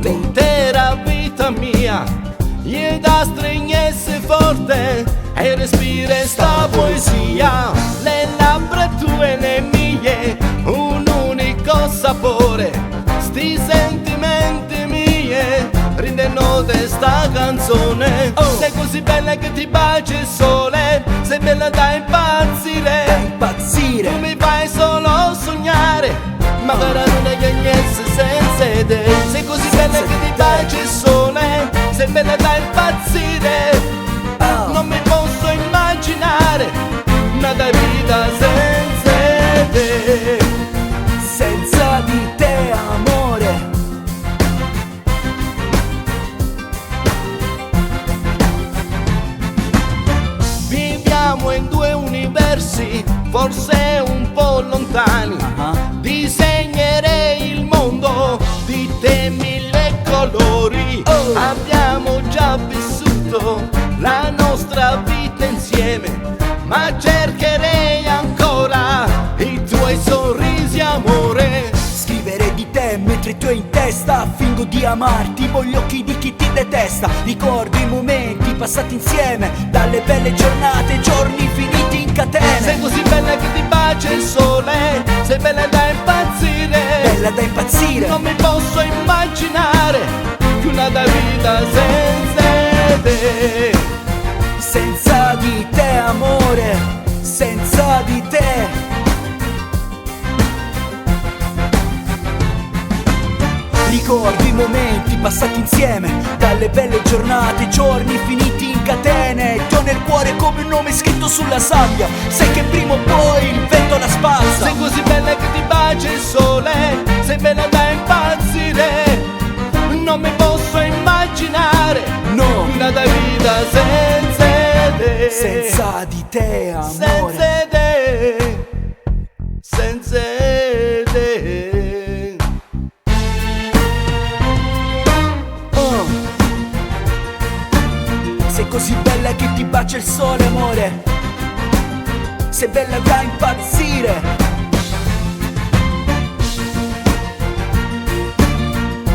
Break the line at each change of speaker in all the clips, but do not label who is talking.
l'intera vita mia, gli da stregnesse forte e respire sta poesia, le labbra tue e le mie, un unico sapore, sti sentimenti mie rendono di sta canzone. Sei così bella che ti bacia il sole, sei bella da impazzire, tu mi fai solo sognare, ma per non è che niente senza te. Sei così bella che ti bacia il sole, sei bella da impazzire, non mi posso immaginare nada vita senza te.
Senza di te, amore.
Viviamo in due universi, forse un po' lontani. Disegnerei il mondo di te mille colori. Abbiamo già vissuto la nostra vita insieme, ma cercherei ancora i tuoi sorrisi, amore.
Scrivere di te mentre tu hai in testa, fingo di amarti con gli occhi di chi ti detesta. Ricordo i momenti passati insieme, dalle belle giornate, giorni finiti in catene.
Sei così bella che ti bacia il sole, sei bella da impazzire,
bella da impazzire.
Non mi posso immaginare più una vita senza te.
Senza di te, amore, senza di te. Ricordo i momenti passati insieme, dalle belle giornate, giorni finiti in catene. Ti ho nel cuore come un nome scritto sulla sabbia, sai che prima o poi il vento la spazza.
Sei così bella che ti bacia il sole, sei bella da impazzire, non mi posso immaginare una vita senza te.
Senza di te, amore.
Senza te, senza te.
Sei così bella che ti bacia il sole, amore. Sei bella da impazzire.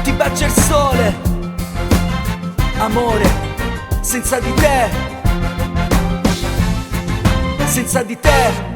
Ti bacia il sole, amore. Senza di te, senza di te.